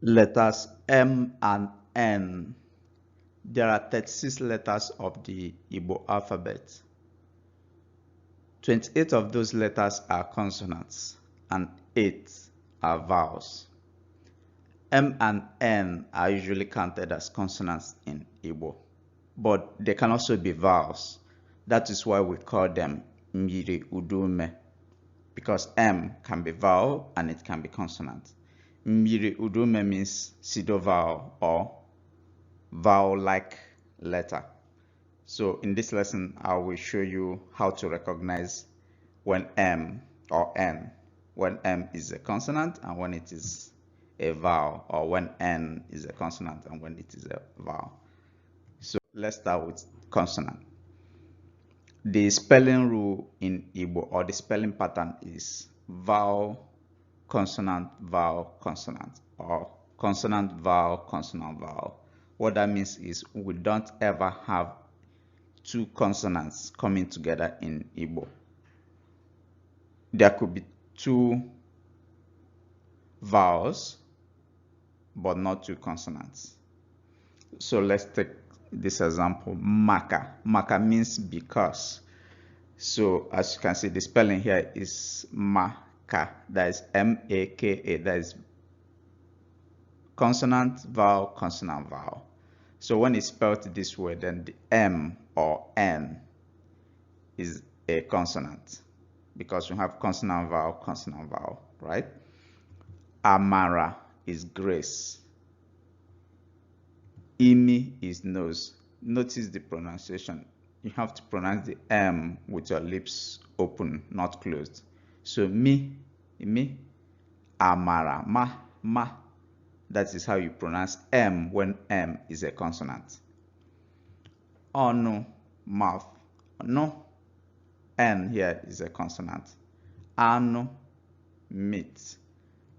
Letters M and N. There are 36 letters of the Igbo alphabet. 28 of those letters are consonants and 8 are vowels. M and N are usually counted as consonants in Igbo, but they can also be vowels. That is why we call them myiriụdaume, because M can be vowel and it can be consonant. Myiriụdaume means pseudo vowel or vowel-like letter. So in this lesson, I will show you how to recognize when M or N, when M is a consonant and when it is a vowel, or when N is a consonant and when it is a vowel. So let's start with consonant. The spelling rule in Igbo, or the spelling pattern, is vowel, consonant, vowel, consonant, or consonant, vowel, consonant, vowel. What that means is we don't ever have two consonants coming together in Igbo. There could be two vowels, but not two consonants. So let's take this example, maka. Maka means because. So as you can see, the spelling here is maka, that is M-A-K-A, that is consonant, vowel, consonant, vowel. So when it's spelled this way, then the M or N is a consonant, because we have consonant, vowel, right? Amara is grace. Imi is nose. Notice the pronunciation. You have to pronounce the M with your lips open, not closed. So mi, amara, ma. That is how you pronounce M when M is a consonant. Onu, mouth. No, N here is a consonant. Anu, meat.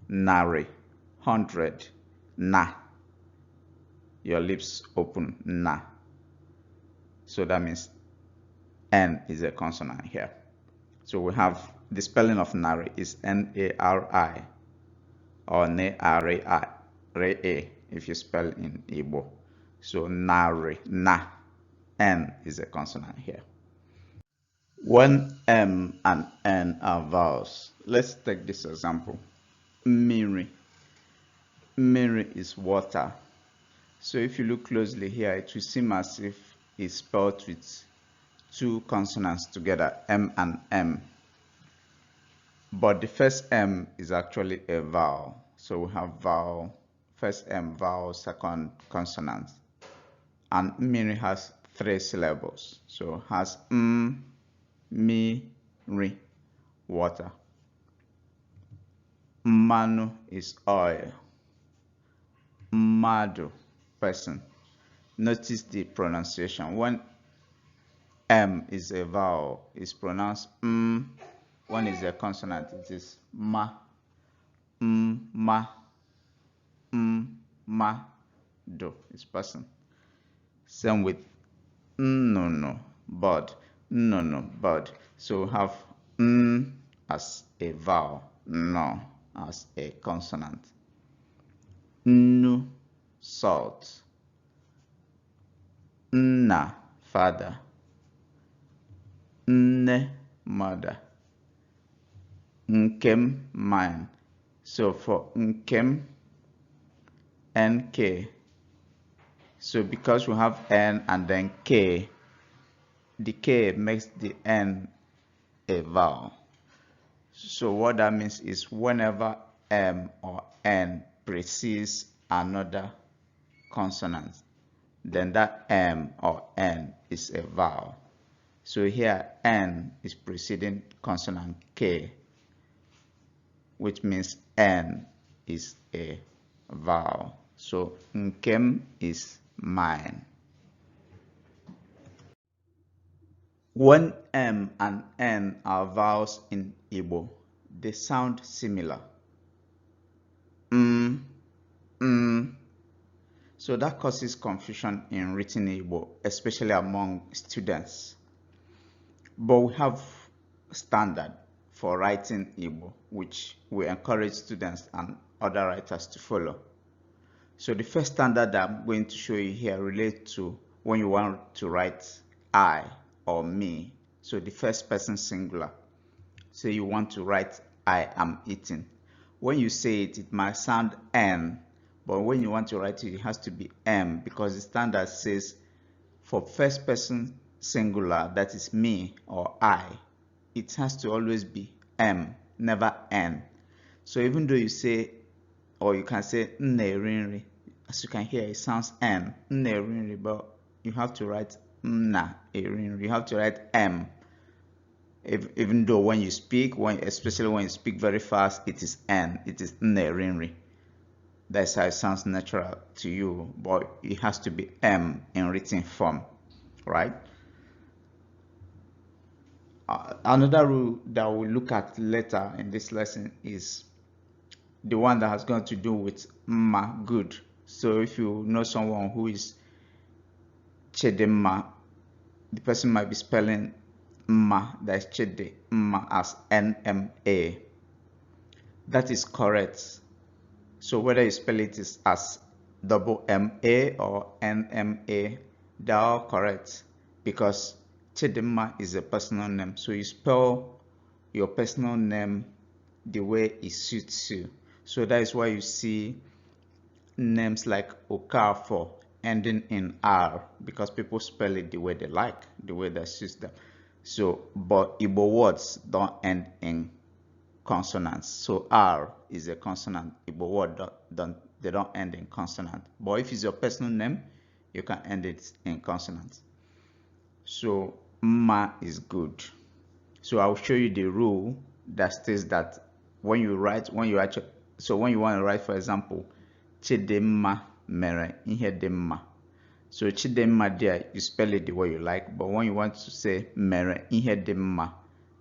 Nari, 100. Na, your lips open, na. So that means N is a consonant here. So we have the spelling of nari is N-A-R-I or ne-a-re-a, re-a if you spell in Igbo. So nari, na, N is a consonant here. When M and N are vowels, let's take this example. Mmiri. Mmiri is water. So if you look closely here, it will seem as if it's spelled with two consonants together, M and M. But the first M is actually a vowel. So we have vowel, first M, vowel, second consonant. And mmiri has 3 syllables. So it has mi, ri, water. Manu is oil. Madu, person. Notice the pronunciation. When M is a vowel, it's pronounced m. When it's a consonant, it is ma, ma, ma, do. It's person. Same with no, bird. No, bird. So we have n as a vowel, no as a consonant. Nu, salt. Nna, father. Nne, mother. Nkem, mine. So for Nkem, NK. So because we have N and then K, the K makes the N a vowel. So what that means is whenever M or N precedes another consonant, then that M or N is a vowel. So here N is preceding consonant K, which means N is a vowel. So Nkem is mine. When M and N are vowels in Igbo, they sound similar. So that causes confusion in written Igbo, especially among students. But we have standard for writing Igbo, which we encourage students and other writers to follow. So the first standard that I'm going to show you here relates to when you want to write I or me. So the first person singular. Say you want to write I am eating. When you say it, it might sound N, but when you want to write it, it has to be M, because the standard says for first person singular, that is me or I, it has to always be M, never N. So even though you say, or you can say nne, as you can hear, it sounds N, nne, but you have to write nna, you have to write M. Even though when you speak, especially when you speak very fast, it is N, it is nne. That's how it sounds natural to you, but it has to be M in written form, right? Another rule that we'll look at later in this lesson is the one that has got to do with mma, good. So if you know someone who is Chedemma, the person might be spelling mma, that is Chede, mma, as NMA. That is correct. So whether you spell it as double MA or NMA, they are all correct, because Chedemma is a personal name. So you spell your personal name the way it suits you. So that is why you see names like Okafor ending in R, because people spell it the way they like, the way that suits them. So, but Igbo words don't end in consonants. So R is a consonant. Igbo word they don't end in consonant. But if it's your personal name, you can end it in consonant. So mma is good. So I'll show you the rule that states that when you want to write, for example, Chidemma mere ihe dị mma. So Chidemma there, you spell it the way you like, but when you want to say mere ihe dị mma,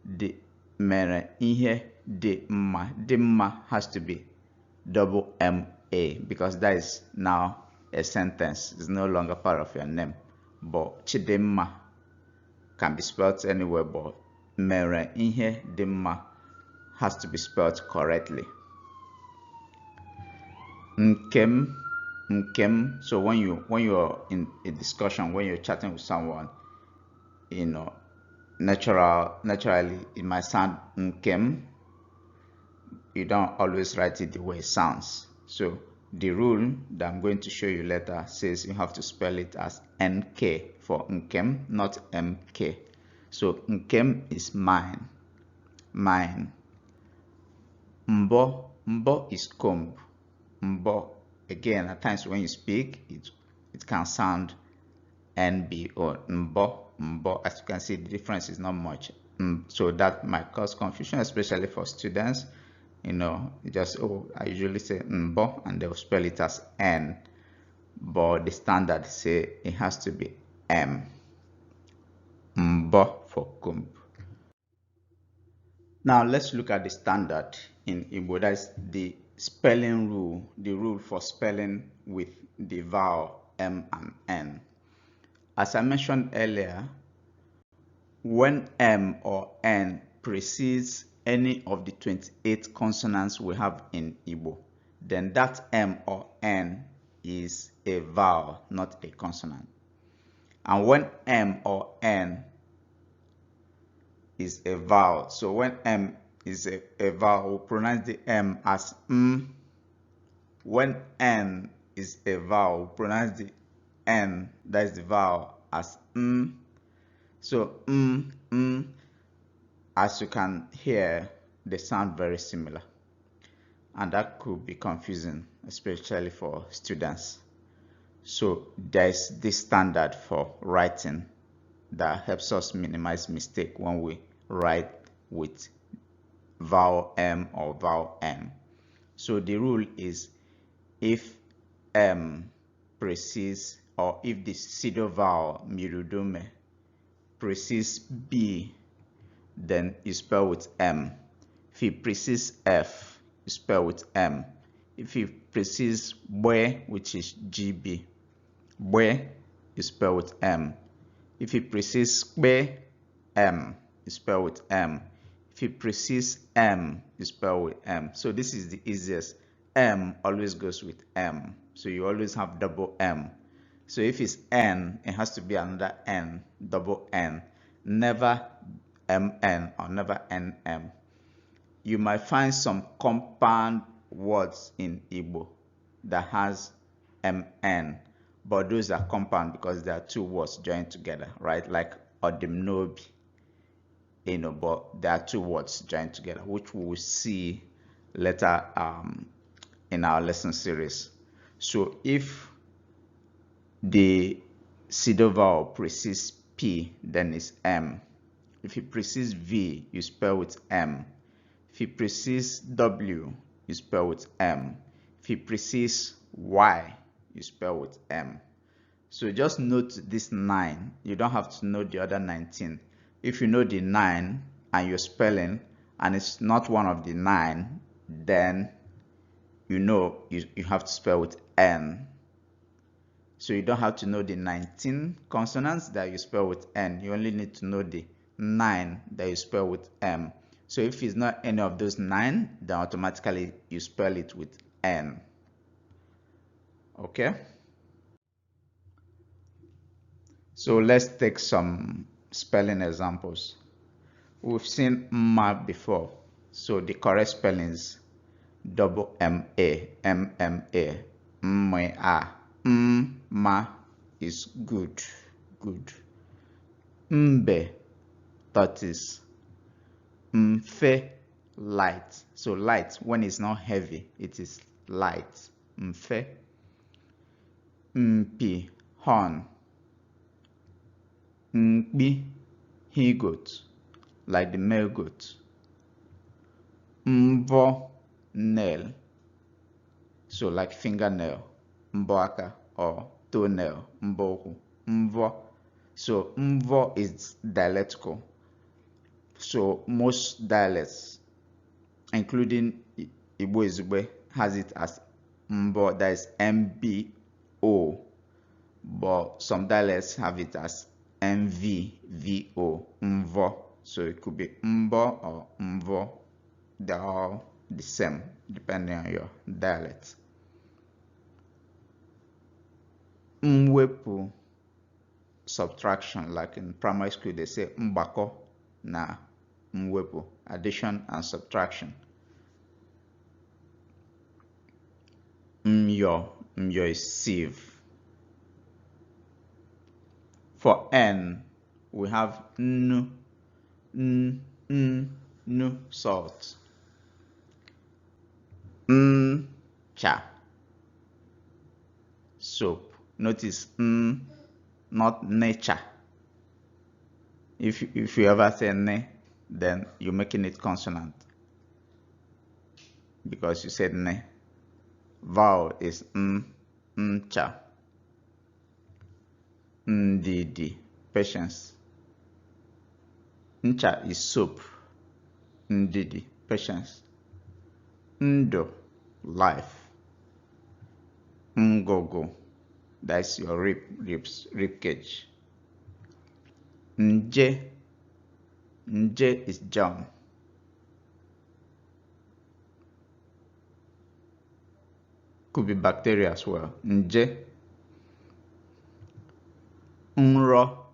the mere ihe dị mma has to be double MA, because that is now a sentence. It's no longer part of your name. But Chidemma can be spelled anywhere, but mere ihe dị mma has to be spelled correctly. Nkem. So when you're in a discussion, when you're chatting with someone, you know, naturally it might sound nkem. You don't always write it the way it sounds. So the rule that I'm going to show you later says you have to spell it as NK for nkem, not MK. So nkem is mine. Mbo is comb. Mbo, again, at times when you speak, it can sound NB or mbo. As you can see, the difference is not much. So that might cause confusion, especially for students. You know, I usually say mbo, and they'll spell it as N. But the standard say it has to be M. Mbo for comb. Now let's look at the standard in Igbo. That's the spelling rule, the rule for spelling with the vowel M and N. As I mentioned earlier, when M or N precedes any of the 28 consonants we have in Igbo, then that M or N is a vowel, not a consonant. And when M or N is a vowel, so when M is a vowel, we'll pronounce the M as M. When N is a vowel, we'll pronounce the N, that is the vowel, as M. So as you can hear, they sound very similar, and that could be confusing, especially for students. So there's this standard for writing that helps us minimize mistake when we write with vowel M or vowel N. So the rule is, if M precedes, or if the pseudo vowel myiriụdaume precedes B, then you spell with M. If it precedes F, you spell with M. If it precedes BE, which is GB, BE, you spell with M. If it precedes B, M, you spell with M. If it precedes M, you spell with M. So this is the easiest. M always goes with M. So you always have double M. So if it's N, it has to be another N, double N, never MN or never NM. You might find some compound words in Igbo that has MN, but those are compound because there are two words joined together, right? Like odimnobi, but there are two words joined together, which we will see later in our lesson series. So if the pseudo vowel precedes P, then it's M. If it precedes V, you spell with M. If it precedes W, you spell with M. If it precedes Y, you spell with M. So just note this 9. You don't have to know the other 19. If you know the 9 and you're spelling and it's not one of the 9, then you know you have to spell with N. So you don't have to know the 19 consonants that you spell with N. You only need to know the 9 that you spell with M. So if it's not any of those 9, then automatically you spell it with N. Okay? So let's take some spelling examples. We've seen ma before. So the correct spelling is double M-A, M-M-A, M-A. Ma is good, good. Mbe, tortoise. Mfe, light. So light, when it's not heavy, it is light. Mfe. Mpi, horn. Mbi, he goat, like the male goat. Mvo, nail, so like fingernail. Mboaka or toenail. Mboku. Mvo. So mvo is dialectical. So most dialects, including Igbo Izugbe, has it as mbo, that is MBO, but some dialects have it as MVVO, mvo. So it could be mbo or mvo. They're all the same depending on your dialect. Mwepu, subtraction, like in primary school they say mbako na mwepu, addition and subtraction. Myo is sieve. For N, we have nu, salt. Cha, soap. Notice not nature. If you ever say ne, then you're making it consonant because you said ne. Vowel is cha. Ndidi, patience. Ncha is soap. Ndidi, patience. Ndo, life. Ngogo, that's your rib cage. Nje is John. Could be bacteria as well. Nje. Nro,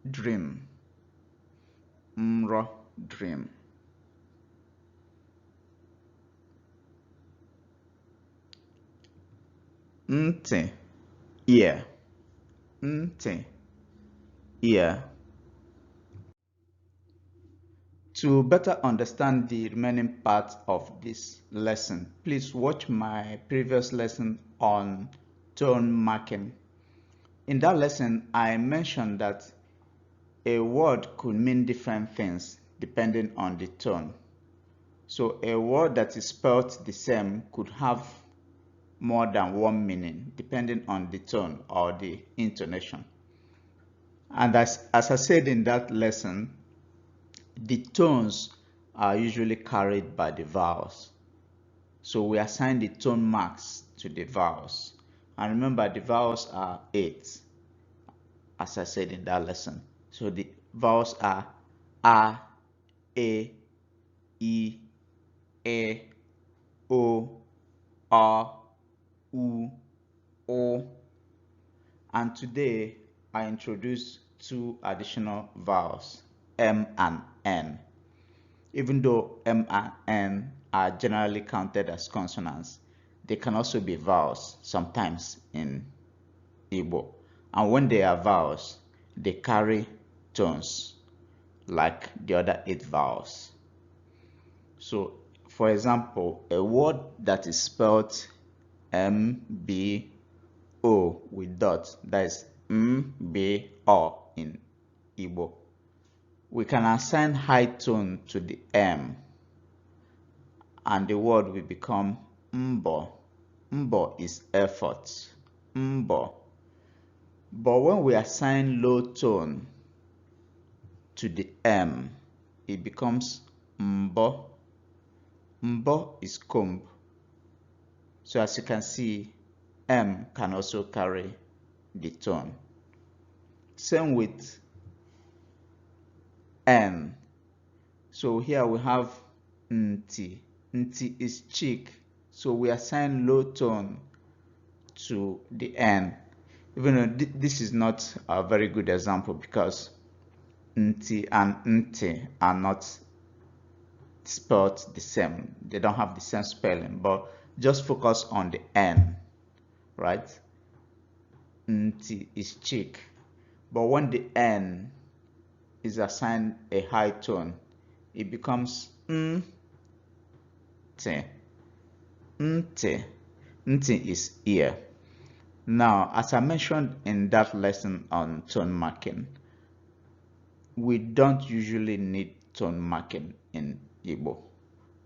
dream. Nro, dream. Nte, ear. Nte, ear. To better understand the remaining part of this lesson, please watch my previous lesson on tone marking. In that lesson, I mentioned that a word could mean different things depending on the tone. So a word that is spelled the same could have more than one meaning depending on the tone or the intonation. And as I said in that lesson, the tones are usually carried by the vowels. So we assign the tone marks to the vowels. And remember, the vowels are 8, as I said in that lesson. So the vowels are A, E, I, E, O, U, O. And today I introduce two additional vowels, M and N. Even though M and N are generally counted as consonants, they can also be vowels sometimes in Igbo. And when they are vowels, they carry tones like the other 8 vowels. So, for example, a word that is spelled M-B-O with dot, that is M-B-O in Igbo. We can assign high tone to the M and the word will become Mbo. Mbo is effort. Mbo. But when we assign low tone to the M, it becomes Mbo. Mbo is comb. So as you can see, M can also carry the tone. Same with N. So here we have Nti. Nti is cheek. So we assign low tone to the N. Even though this is not a very good example because Nti and Nti are not spelled the same. They don't have the same spelling, but just focus on the N, right? Nti is cheek. But when the N is assigned a high tone, it becomes Nti. Nti. Nti is ear. Now, as I mentioned in that lesson on tone marking, we don't usually need tone marking in Igbo.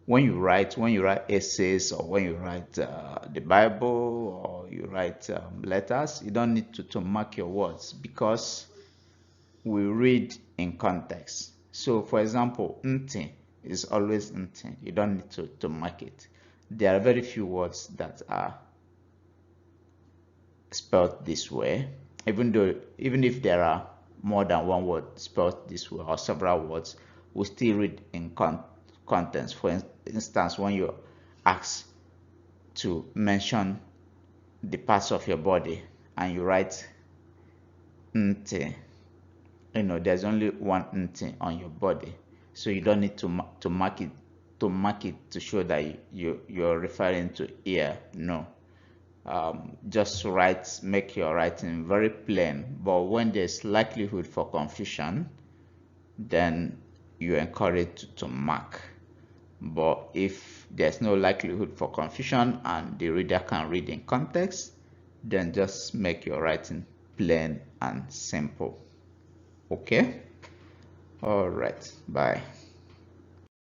When you write essays or when you write the Bible or you write letters, you don't need to tone mark your words because we read in context. So, for example, Nti is always Nti. You don't need to mark it. There are very few words that are spelled this way, even if there are more than one word spelled this way or several words, we still read in contents. For instance, when you're asked to mention the parts of your body and you write Nti, there's only one Nti on your body, so you don't need to mark it to show that you're referring to ear. No. Just make your writing very plain, but when there's likelihood for confusion, then you're encouraged to mark. But if there's no likelihood for confusion and the reader can read in context, then just make your writing plain and simple. Okay? All right, bye.